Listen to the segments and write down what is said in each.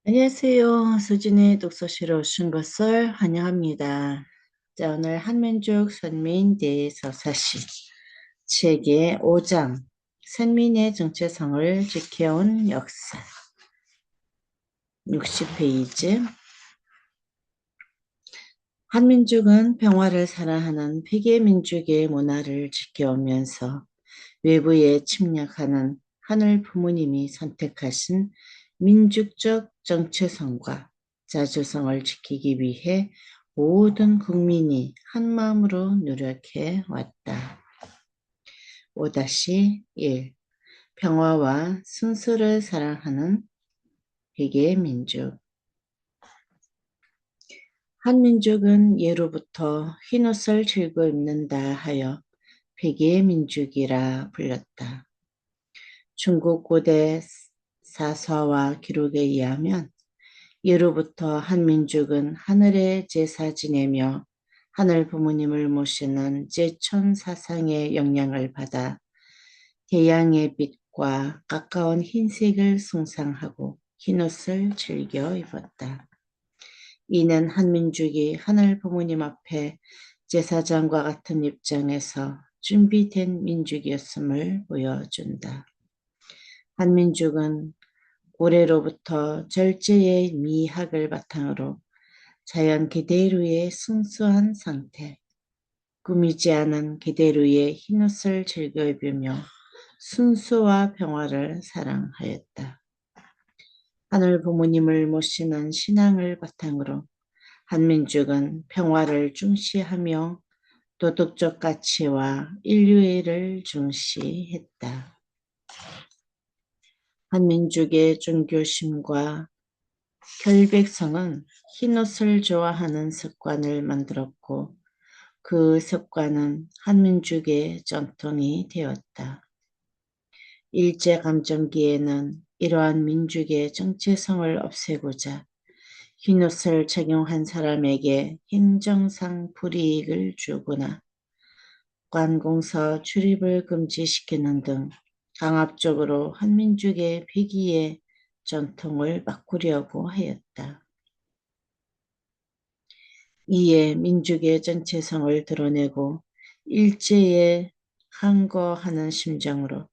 안녕하세요. 수진의 독서실에 오신 것을 환영합니다. 자, 오늘 한민족 선민 대서사시 책의 5장 선민의 정체성을 지켜온 역사 60페이지. 한민족은 평화를 사랑하는 폐계민족의 문화를 지켜오면서 외부에 침략하는 하늘 부모님이 선택하신 민족적 정체성과 자주성을 지키기 위해 모든 국민이 한마음으로 노력해 왔다. 5-1 평화와 순수를 사랑하는 회개의 민족. 한민족은 예로부터 흰옷을 즐겨 입는다 하여 회개의 민족이라 불렸다. 중국 고대 사서와 기록에 의하면 예로부터 한민족은 하늘에 제사 지내며 하늘 부모님을 모시는 제천 사상의 영향을 받아 태양의 빛과 가까운 흰색을 숭상하고 흰옷을 즐겨 입었다. 이는 한민족이 하늘 부모님 앞에 제사장과 같은 입장에서 준비된 민족이었음을 보여준다. 한민족은 고래로부터 절제의 미학을 바탕으로 자연 그대로의 순수한 상태, 꾸미지 않은 그대로의 흰옷을 즐겨 입으며 순수와 평화를 사랑하였다. 하늘 부모님을 모시는 신앙을 바탕으로 한민족은 평화를 중시하며 도덕적 가치와 인류애를 중시했다. 한민족의 종교심과 결백성은 흰옷을 좋아하는 습관을 만들었고 그 습관은 한민족의 전통이 되었다. 일제감점기에는 이러한 민족의 정체성을 없애고자 흰옷을 착용한 사람에게 행정상 불이익을 주거나 관공서 출입을 금지시키는 등 강압적으로 한민족의 회귀의 전통을 바꾸려고 하였다. 이에 민족의 정체성을 드러내고 일제에 항거하는 심정으로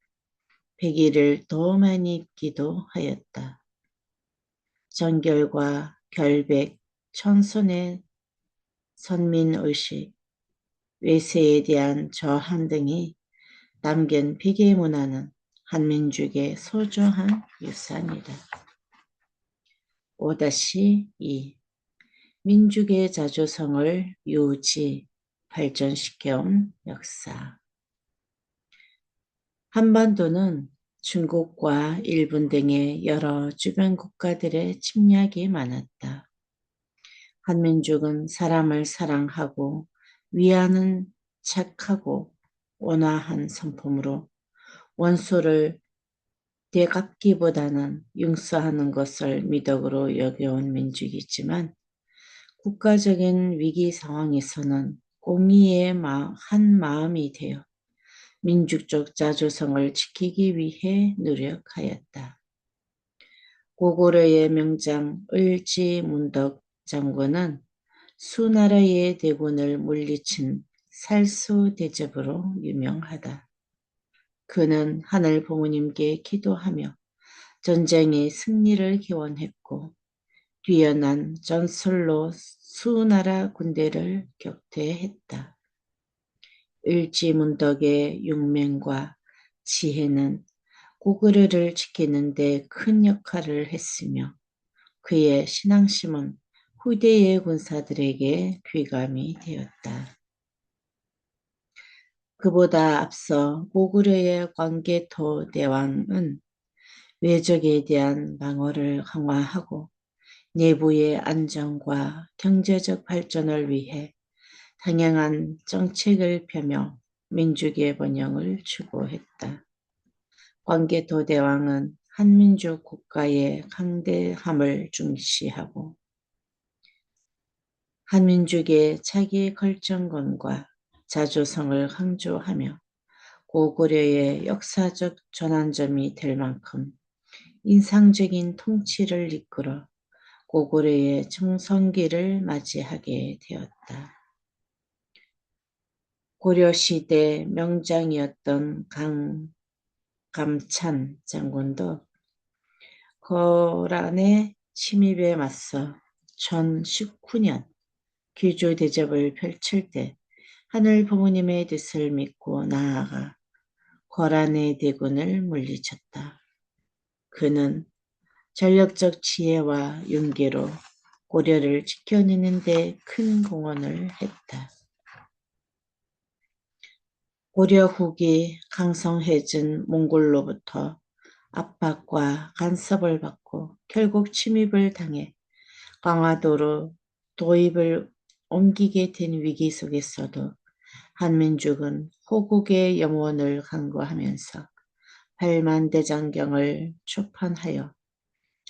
회귀를 더 많이 입기도 하였다. 정결과 결백, 천선의 선민의식, 외세에 대한 저항 등이 담긴 회귀 문화는 한민족의 소중한 유산이다. 5-2 민족의 자주성을 유지, 발전시켜온 역사. 한반도는 중국과 일본 등의 여러 주변 국가들의 침략이 많았다. 한민족은 사람을 사랑하고 위하는 착하고 온화한 성품으로 원수를 되갚기보다는 용서하는 것을 미덕으로 여겨온 민족이지만 국가적인 위기 상황에서는 공의의 한 마음이 되어 민족적 자주성을 지키기 위해 노력하였다. 고구려의 명장 을지문덕 장군은 수나라의 대군을 물리친 살수대접으로 유명하다. 그는 하늘 부모님께 기도하며 전쟁의 승리를 기원했고 뛰어난 전술로 수나라 군대를 격퇴했다. 을지문덕의 용맹과 지혜는 고구려를 지키는 데 큰 역할을 했으며 그의 신앙심은 후대의 군사들에게 귀감이 되었다. 그보다 앞서 고구려의 광개토 대왕은 외적에 대한 방어를 강화하고 내부의 안정과 경제적 발전을 위해 당연한 정책을 펴며 민족의 번영을 추구했다. 광개토 대왕은 한민족 국가의 강대함을 중시하고 한민족의 자기 결정권과 자주성을 강조하며 고구려의 역사적 전환점이 될 만큼 인상적인 통치를 이끌어 고구려의 청성기를 맞이하게 되었다. 고려시대 명장이었던 강감찬 장군도 거란의 침입에 맞서 1019년 귀주 대접을 펼칠 때 하늘 부모님의 뜻을 믿고 나아가 거란의 대군을 물리쳤다. 그는 전력적 지혜와 용기로 고려를 지켜내는 데 큰 공헌을 했다. 고려 후기 강성해진 몽골로부터 압박과 간섭을 받고 결국 침입을 당해 강화도로 도입을 옮기게 된 위기 속에서도 한민족은 호국의 영원을 간구하면서 팔만대장경을 초판하여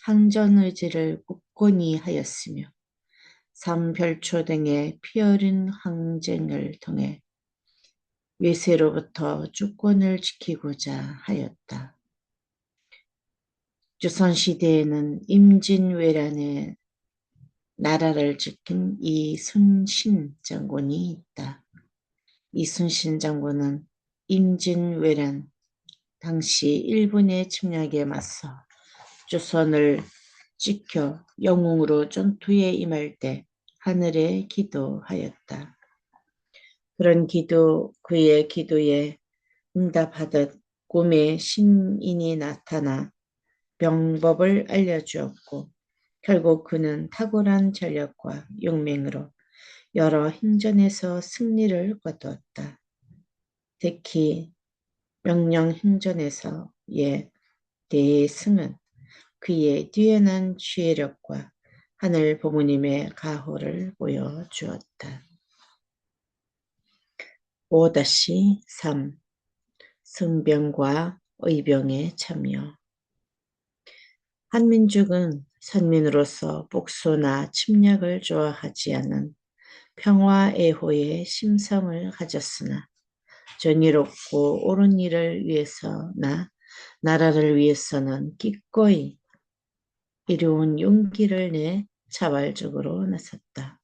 항전 의지를 굳건히 하였으며 삼별초 등의 피어린 항쟁을 통해 외세로부터 주권을 지키고자 하였다. 조선시대에는 임진왜란의 나라를 지킨 이순신 장군이 있다. 이순신 장군은 임진왜란 당시 일본의 침략에 맞서 조선을 지켜 영웅으로 전투에 임할 때 하늘에 기도하였다. 그의 기도에 응답하듯 꿈에 신인이 나타나 병법을 알려주었고 결국 그는 탁월한 전략과 용맹으로 여러 행전에서 승리를 거두었다. 특히 명령행전에서의 대승은 그의 뛰어난 지혜력과 하늘 부모님의 가호를 보여주었다. 5-3 승병과 의병의 참여. 한민족은 선민으로서 복수나 침략을 좋아하지 않은 평화애호의 심성을 가졌으나 정의롭고 옳은 일을 위해서나 나라를 위해서는 기꺼이 이로운 용기를 내 자발적으로 나섰다.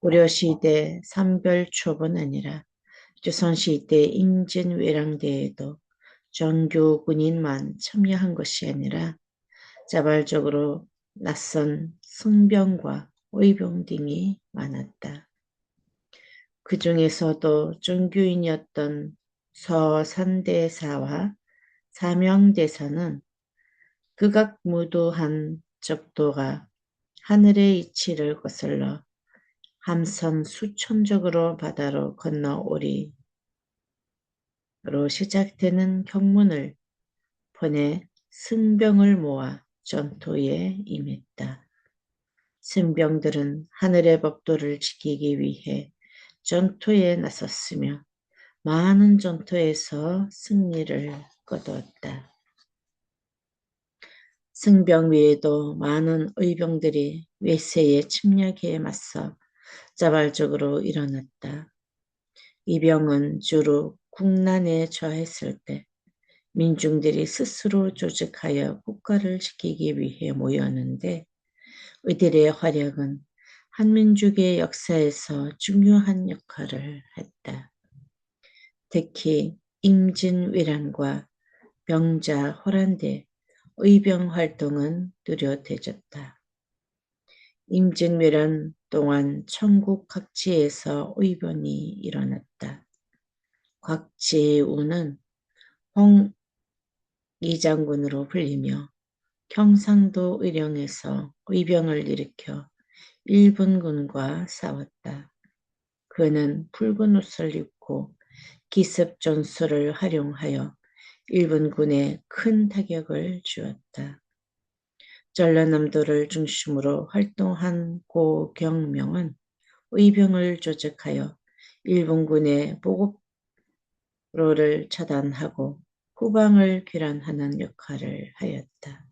고려시대 삼별초뿐 아니라 조선시대 임진왜란대에도 정교 군인만 참여한 것이 아니라 자발적으로 낯선 승병과 의병 등이 많았다. 그 중에서도 정교인이었던 서산대사와 사명대사는 극악무도한 적도가 하늘의 이치를 거슬러 함선 수천적으로 바다로 건너오리로 시작되는 경문을 보내 승병을 모아 전투에 임했다. 승병들은 하늘의 법도를 지키기 위해 전투에 나섰으며 많은 전투에서 승리를 거두었다. 승병 외에도 많은 의병들이 외세의 침략에 맞서 자발적으로 일어났다. 이 병은 주로 국난에 처했을 때 민중들이 스스로 조직하여 국가를 지키기 위해 모였는데 이들의 활약은 한민족의 역사에서 중요한 역할을 했다. 특히 임진왜란과 병자 호란대 의병 활동은 뚜렷해졌다. 임진왜란 동안 천국 각지에서 의병이 일어났다. 곽재우는 홍이장군으로 불리며 경상도 의령에서 의병을 일으켜 일본군과 싸웠다. 그는 붉은 옷을 입고 기습전술을 활용하여 일본군에 큰 타격을 주었다. 전라남도를 중심으로 활동한 고경명은 의병을 조직하여 일본군의 보급로를 차단하고 후방을 교란하는 역할을 하였다.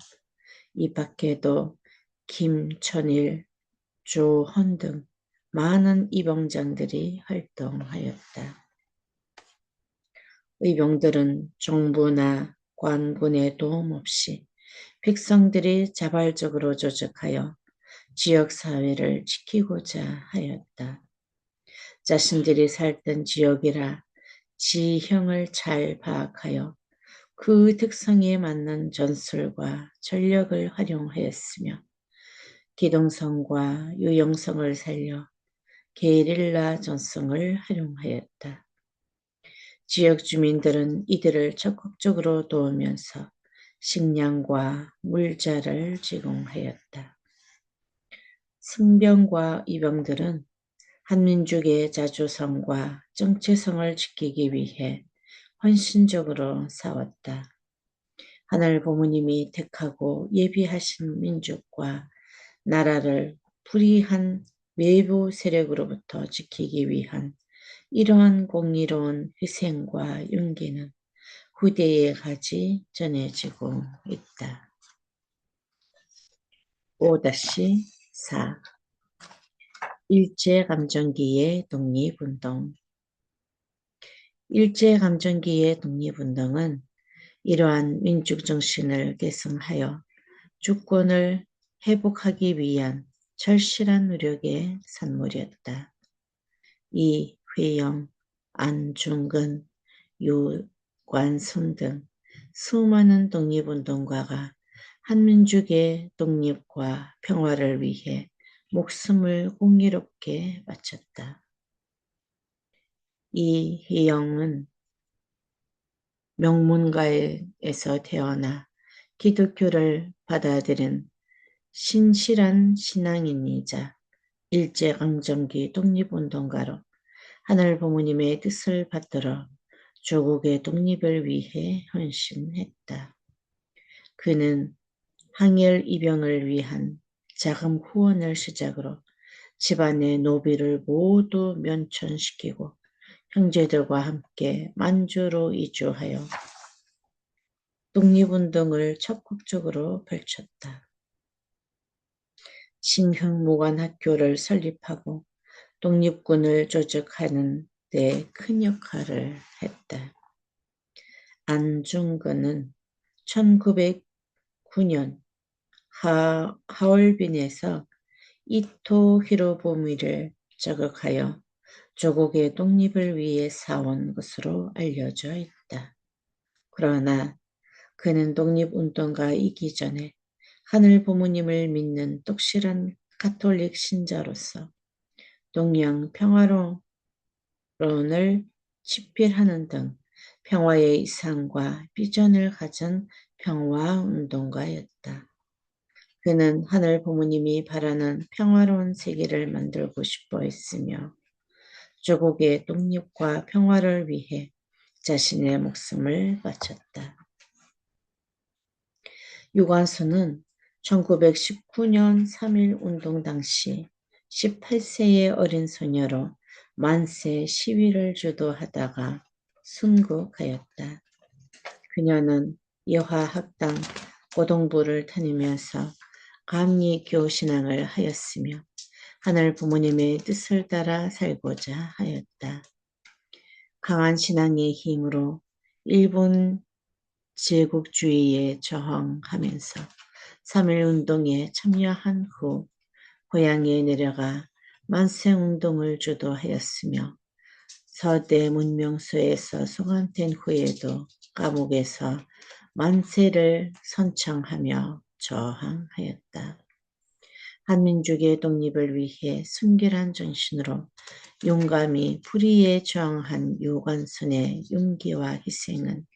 이 밖에도 김천일, 조헌 등 많은 이병장들이 활동하였다. 의병들은 정부나 관군의 도움 없이 백성들이 자발적으로 조직하여 지역사회를 지키고자 하였다. 자신들이 살던 지역이라 지형을 잘 파악하여 그 특성에 맞는 전술과 전력을 활용하였으며 기동성과 유용성을 살려 게릴라 전성을 활용하였다. 지역 주민들은 이들을 적극적으로 도우면서 식량과 물자를 제공하였다. 승병과 이병들은 한민족의 자주성과 정체성을 지키기 위해 헌신적으로 싸웠다. 하늘 부모님이 택하고 예비하신 민족과 나라를 불의한 외부 세력으로부터 지키기 위한 이러한 공의로운 희생과 용기는 후대에까지 전해지고 있다. 5-4 일제감정기의 독립운동 일제감정기의 독립운동은 이러한 민족정신을 계승하여 주권을 회복하기 위한 절실한 노력의 산물이었다. 이회영, 안중근, 유관순 등 수많은 독립운동가가 한민족의 독립과 평화를 위해 목숨을 공의롭게 바쳤다. 이회영은 명문가에서 태어나 기독교를 받아들인 신실한 신앙인이자 일제강점기 독립운동가로 하늘 부모님의 뜻을 받들어 조국의 독립을 위해 헌신했다. 그는 항일 입영을 위한 자금 후원을 시작으로 집안의 노비를 모두 면천시키고 형제들과 함께 만주로 이주하여 독립운동을 적극적으로 펼쳤다. 신흥무관학교를 설립하고 독립군을 조직하는 데 큰 역할을 했다. 안중근은 1909년 하얼빈에서 이토 히로부미를 저격하여 조국의 독립을 위해 싸운 것으로 알려져 있다. 그러나 그는 독립운동가이기 전에 하늘 부모님을 믿는 똑실한 가톨릭 신자로서 동양 평화론을 집필하는 등 평화의 이상과 비전을 가진 평화운동가였다. 그는 하늘 부모님이 바라는 평화로운 세계를 만들고 싶어 했으며 조국의 독립과 평화를 위해 자신의 목숨을 바쳤다. 유관순은 1919년 3.1운동 당시 18세의 어린 소녀로 만세 시위를 주도하다가 순국하였다. 그녀는 여화학당 고등부를 다니면서 감리교 신앙을 하였으며 하늘 부모님의 뜻을 따라 살고자 하였다. 강한 신앙의 힘으로 일본 제국주의에 저항하면서 3.1운동에 참여한 후 고향에 내려가 만세운동을 주도하였으며 서대 문명소에서 소환된 후에도 감옥에서 만세를 선창하며 저항하였다. 한민족의 독립을 위해 순결한 정신으로 용감히 불의에 저항한 유관순의 용기와 희생은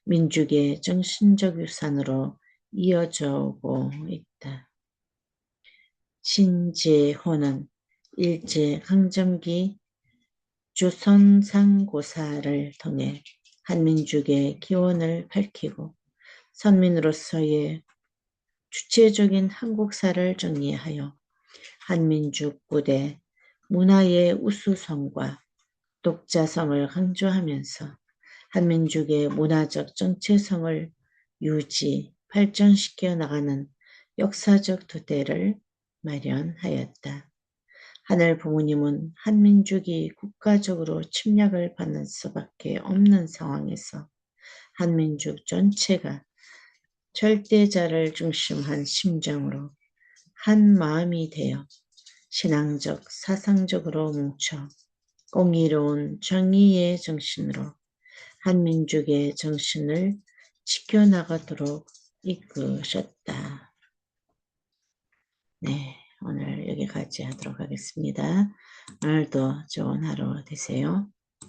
민족의 정신적 유산으로 이어져 오고 있다. 신재호는 일제강점기 주선상고사를 통해 한민족의 기원을 밝히고 선민으로서의 주체적인 한국사를 정리하여 한민족 고대 문화의 우수성과 독자성을 강조하면서 한민족의 문화적 정체성을 유지, 발전시켜 나가는 역사적 토대를 마련하였다. 하늘 부모님은 한민족이 국가적으로 침략을 받는 수밖에 없는 상황에서 한민족 전체가 절대자를 중심한 심정으로 한 마음이 되어 신앙적, 사상적으로 뭉쳐 공의로운 정의의 정신으로 한민족의 정신을 지켜나가도록 이끄셨다. 네, 오늘 여기까지 하도록 하겠습니다. 오늘도 좋은 하루 되세요.